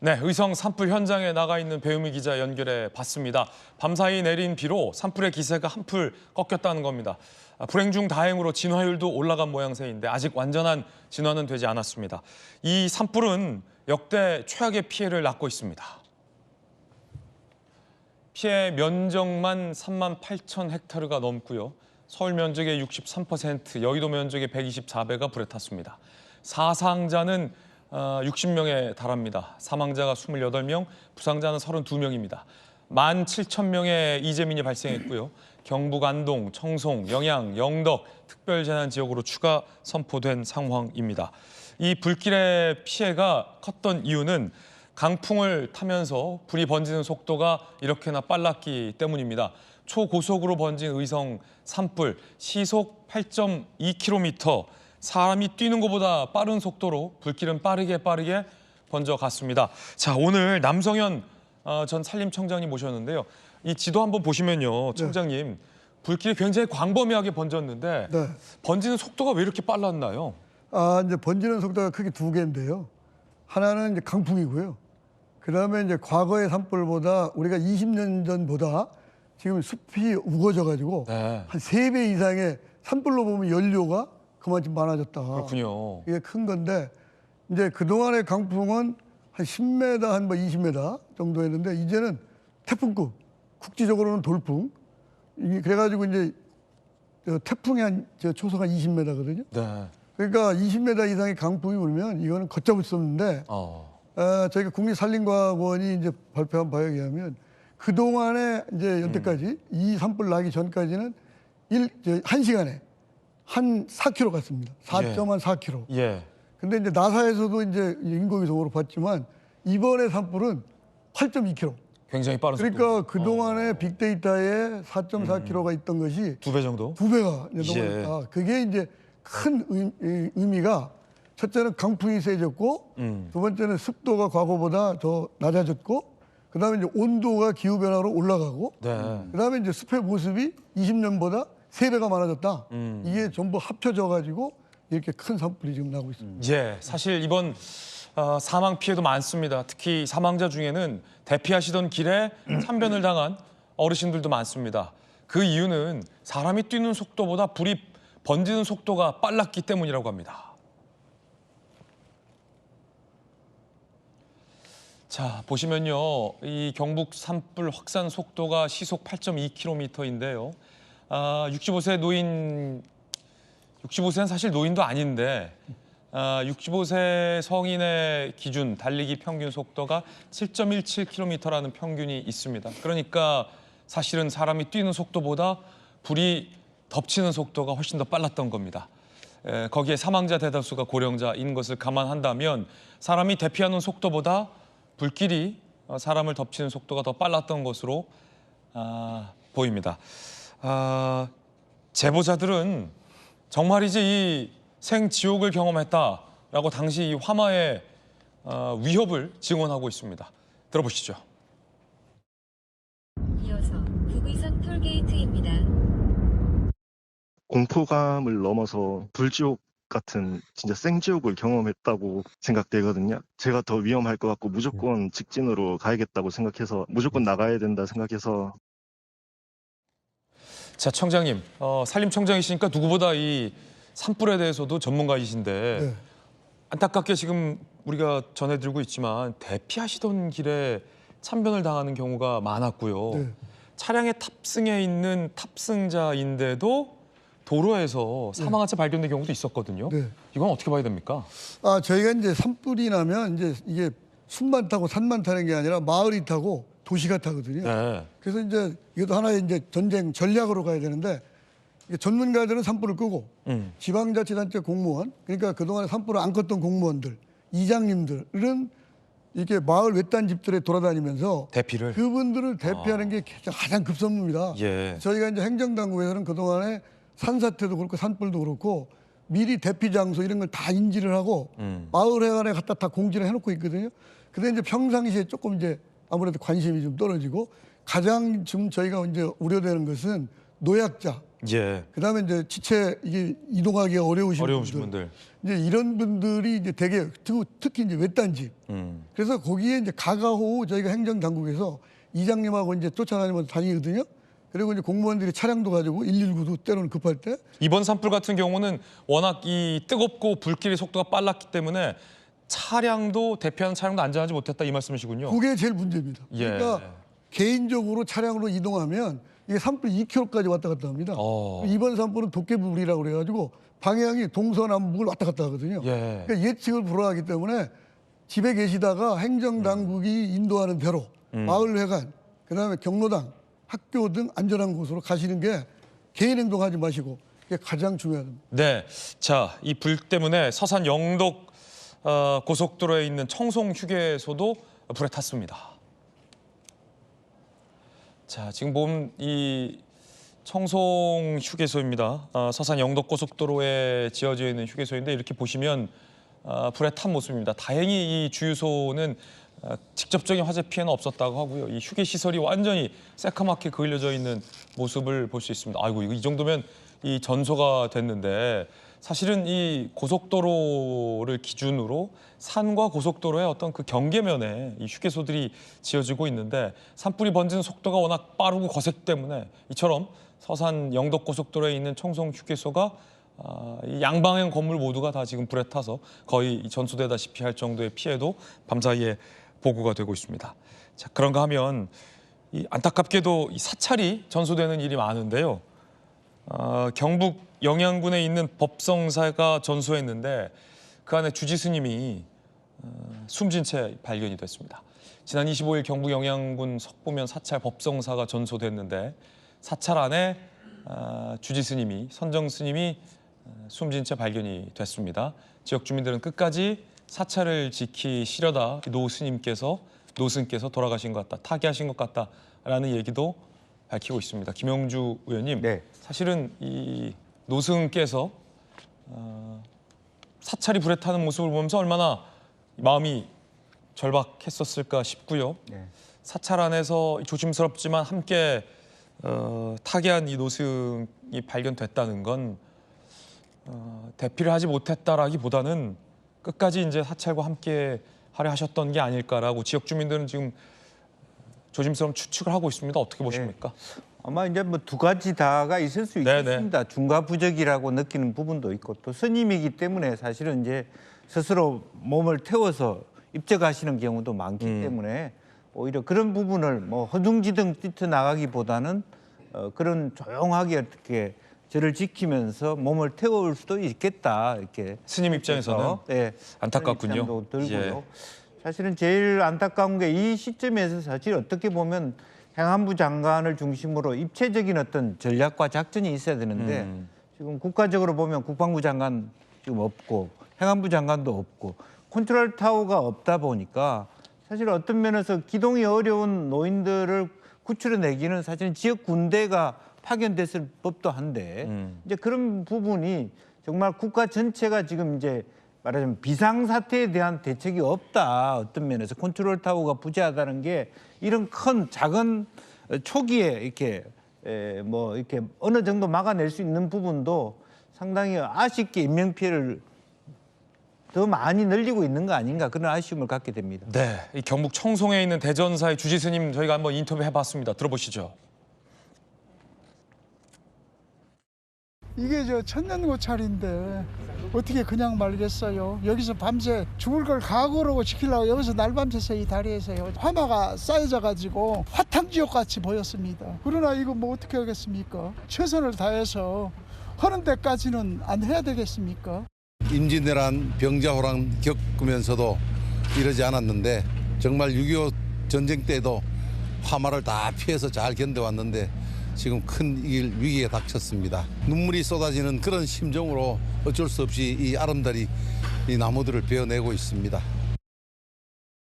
네, 의성 산불 현장에 나가 있는 배우미 기자 연결해 봤습니다. 밤사이 내린 비로 산불의 기세가 한풀 꺾였다는 겁니다. 불행 중 다행으로 진화율도 올라간 모양새인데 아직 완전한 진화는 되지 않았습니다. 이 산불은 역대 최악의 피해를 낳고 있습니다. 피해 면적만 3만 8천 헥타르가 넘고요. 서울 면적의 63%, 여의도 면적의 124배가 불에 탔습니다. 사상자는 60명에 달합니다. 사망자가 28명, 부상자는 32명입니다. 17,000명의 이재민이 발생했고요. 경북 안동, 청송, 영양, 영덕 특별재난지역으로 추가 선포된 상황입니다. 이 불길의 피해가 컸던 이유는 강풍을 타면서 불이 번지는 속도가 이렇게나 빨랐기 때문입니다. 초고속으로 번진 의성 산불, 시속 8.2km, 사람이 뛰는 것보다 빠른 속도로 불길은 빠르게 번져갔습니다. 자, 오늘 남성현 전 산림청장님 모셨는데요. 이 지도 한번 보시면요, 청장님, 불길이 굉장히 광범위하게 번졌는데 번지는 속도가 왜 이렇게 빨랐나요? 이제 번지는 속도가 크게 두 개인데요. 하나는 이제 강풍이고요. 그다음에 이제 과거의 산불보다 우리가 20년 전보다 지금 숲이 우거져가지고 한 3배 이상의 산불로 보면 연료가 그만큼 많아졌다. 그렇군요. 이게 큰 건데 이제 그동안의 강풍은 한 10m, 한 20m 정도였는데 이제는 태풍급, 국지적으로는 돌풍. 그래가지고 이제 태풍이 한 초속 한 20m거든요. 네. 그러니까 20m 이상의 강풍이 불면 이거는 걷잡을 수 없는데 저희가 국립산림과학원이 이제 발표한 바에 의하면 그동안에 이제 여태까지 이 산불 나기 전까지는 1시간에 한 4km 갔습니다. 4.4km. 예. 근데 이제 나사에서도 이제 인공위성으로 봤지만 이번에 산불은 8.2km. 굉장히 빠른 속도. 그러니까 그동안에 빅데이터에 4.4km가 있던 것이 2배 정도? 2배가 넘어갔다. 그게 이제 큰 의미가 첫째는 강풍이 세졌고 두 번째는 습도가 과거보다 더 낮아졌고 그다음에 이제 온도가 기후 변화로 올라가고 그다음에 이제 숲의 모습이 20년보다 3배가 많아졌다. 이게 전부 합쳐져 가지고 이렇게 큰 산불이 지금 나고 있습니다. 예, 사실 이번 사망 피해도 많습니다. 특히 사망자 중에는 대피하시던 길에 참변을 당한 어르신들도 많습니다. 그 이유는 사람이 뛰는 속도보다 불이 번지는 속도가 빨랐기 때문이라고 합니다. 자, 보시면요. 이 경북 산불 확산 속도가 시속 8.2km인데요. 65세 노인, 65세는 사실 노인도 아닌데 65세 성인의 기준 달리기 평균 속도가 7.17km라는 평균이 있습니다. 그러니까 사실은 사람이 뛰는 속도보다 불이 덮치는 속도가 훨씬 더 빨랐던 겁니다. 거기에 사망자 대다수가 고령자인 것을 감안한다면 사람이 대피하는 속도보다 불길이 사람을 덮치는 속도가 더 빨랐던 것으로 보입니다. 제보자들은 정말이지 이 생지옥을 경험했다라고 당시 이 화마의 위협을 증언하고 있습니다. 들어보시죠. 이어서 북의선 톨게이트입니다. 공포감을 넘어서 불지옥 같은 진짜 생지옥을 경험했다고 생각되거든요. 제가 더 위험할 것 같고 무조건 직진으로 가야겠다고 생각해서 무조건 나가야 된다 생각해서. 자, 청장님, 산림청장이시니까 누구보다 이 산불에 대해서도 전문가이신데 안타깝게 지금 우리가 전해드리고 있지만 대피하시던 길에 참변을 당하는 경우가 많았고요. 차량에 탑승해 있는 탑승자인데도 도로에서 사망한 채 발견된 경우도 있었거든요. 이건 어떻게 봐야 됩니까? 저희가 이제 산불이 나면 이제 이게 숲만 타고 산만 타는 게 아니라 마을이 타고 도시가 타거든요. 그래서 이제 이것도 하나의 이제 전쟁 전략으로 가야 되는데 전문가들은 산불을 끄고 지방자치단체 공무원, 그러니까 그동안에 산불을 안 껐던 공무원들, 이장님들은 이렇게 마을 외딴 집들에 돌아다니면서 대피를 그분들을 대피하는 게 가장 급선무입니다. 저희가 이제 행정당국에서는 그동안에 산사태도 그렇고 산불도 그렇고 미리 대피 장소 이런 걸 다 인지를 하고 마을회관에 갖다 다 공지를 해놓고 있거든요. 근데 이제 평상시에 조금 이제 아무래도 관심이 좀 떨어지고 가장 지금 저희가 이제 우려되는 것은 노약자, 예. 그다음에 이제 지체 이게 이동하기 어려우신 분들. 이제 이런 분들이 이제 되게 특히 이제 외딴 집. 그래서 거기에 이제 가가호 저희가 행정당국에서 이장님하고 이제 쫓아다니면서 다니거든요. 그리고 이제 공무원들이 차량도 가지고 119도 때로는 급할 때. 이번 산불 같은 경우는 워낙 이 뜨겁고 불길의 속도가 빨랐기 때문에 차량도 대피하는 차량도 안전하지 못했다 이 말씀이시군요. 그게 제일 문제입니다. 예. 그러니까 개인적으로 차량으로 이동하면 이게 산불 2km까지 왔다 갔다 합니다. 이번 산불은 도깨비불이라고 그래가지고 방향이 동서남북을 왔다 갔다 하거든요. 예. 그러니까 예측을 불허하기 때문에 집에 계시다가 행정당국이 인도하는 대로 마을회관, 그다음에 경로당, 학교 등 안전한 곳으로 가시는 게 개인 행동하지 마시고 그게 가장 중요합니다. 네, 자, 이 불 때문에 서산 영덕 고속도로에 있는 청송 휴게소도 불에 탔습니다. 자, 지금 보면 이 청송 휴게소입니다. 서산 영덕 고속도로에 지어져 있는 휴게소인데 이렇게 보시면 불에 탄 모습입니다. 다행히 이 주유소는 직접적인 화재 피해는 없었다고 하고요. 이 휴게 시설이 완전히 새카맣게 그을려져 있는 모습을 볼 수 있습니다. 아이고, 이거 이 정도면 이 전소가 됐는데 사실은 이 고속도로를 기준으로 산과 고속도로의 어떤 그 경계면에 이 휴게소들이 지어지고 있는데 산불이 번지는 속도가 워낙 빠르고 거세기 때문에 이처럼 서산 영덕 고속도로에 있는 청송 휴게소가 이 양방향 건물 모두가 다 지금 불에 타서 거의 전소되다시피 할 정도의 피해도 밤사이에 보고가 되고 있습니다. 자, 그런가 하면 이 안타깝게도 이 사찰이 전소되는 일이 많은데요. 경북 영양군에 있는 법성사가 전소했는데 그 안에 주지 스님이 숨진 채 발견이 됐습니다. 지난 25일 경북 영양군 석보면 사찰 법성사가 전소됐는데 사찰 안에 주지 스님이 선정 스님이 숨진 채 발견이 됐습니다. 지역 주민들은 끝까지 사찰을 지키시려다 노 스님께서 돌아가신 것 같다, 타계하신 것 같다라는 얘기도 밝히고 있습니다. 김영주 의원님, 네. 사실은 이 노승께서 사찰이 불에 타는 모습을 보면서 얼마나 마음이 절박했었을까 싶고요. 네. 사찰 안에서 조심스럽지만 함께 타계한 이 노승이 발견됐다는 건 대피를 하지 못했다라기보다는 끝까지 이제 사찰과 함께 하려 하셨던 게 아닐까라고 지역 주민들은 지금 조심스러운 추측을 하고 있습니다. 어떻게 보십니까? 아마 이제 뭐 두 가지 다가 있을 수 네네. 있겠습니다. 중과부적이라고 느끼는 부분도 있고 또 스님이기 때문에 사실은 이제 스스로 몸을 태워서 입적하시는 경우도 많기 때문에 오히려 그런 부분을 뭐 허둥지둥 뛰쳐나가기보다는 그런 조용하게 어떻게 저를 지키면서 몸을 태울 수도 있겠다 이렇게 스님 입장에서는 네, 안타깝군요. 그런 입장도 들고요. 예. 사실은 제일 안타까운 게 이 시점에서 사실 어떻게 보면 행안부 장관을 중심으로 입체적인 어떤 전략과 작전이 있어야 되는데 지금 국가적으로 보면 국방부 장관 지금 없고 행안부 장관도 없고 컨트롤 타워가 없다 보니까 사실 어떤 면에서 기동이 어려운 노인들을 구출해내기는 사실은 지역 군대가 파견됐을 법도 한데 이제 그런 부분이 정말 국가 전체가 지금 이제 말하자면 비상사태에 대한 대책이 없다. 어떤 면에서 컨트롤 타워가 부재하다는 게 이런 큰 작은 초기에 이렇게 뭐 이렇게 어느 정도 막아낼 수 있는 부분도 상당히 아쉽게 인명 피해를 더 많이 늘리고 있는 거 아닌가 그런 아쉬움을 갖게 됩니다. 네, 이 경북 청송에 있는 대전사의 주지 스님 저희가 한번 인터뷰 해봤습니다. 들어보시죠. 이게 저 천년고찰인데 어떻게 그냥 말겠어요. 여기서 밤새 죽을 걸 각오로 지키려고 여기서 날밤새서 이 다리에서요. 화마가 쌓여져 가지고 화탕지옥 같이 보였습니다. 그러나 이거 뭐 어떻게 하겠습니까? 최선을 다해서 하는 데까지는 안 해야 되겠습니까? 임진왜란 병자호란 겪으면서도 이러지 않았는데 정말 6.25 전쟁 때도 화마를 다 피해서 잘 견뎌왔는데 지금 큰 위기에 닥쳤습니다. 눈물이 쏟아지는 그런 심정으로 어쩔 수 없이 이 아름다리 이 나무들을 베어내고 있습니다.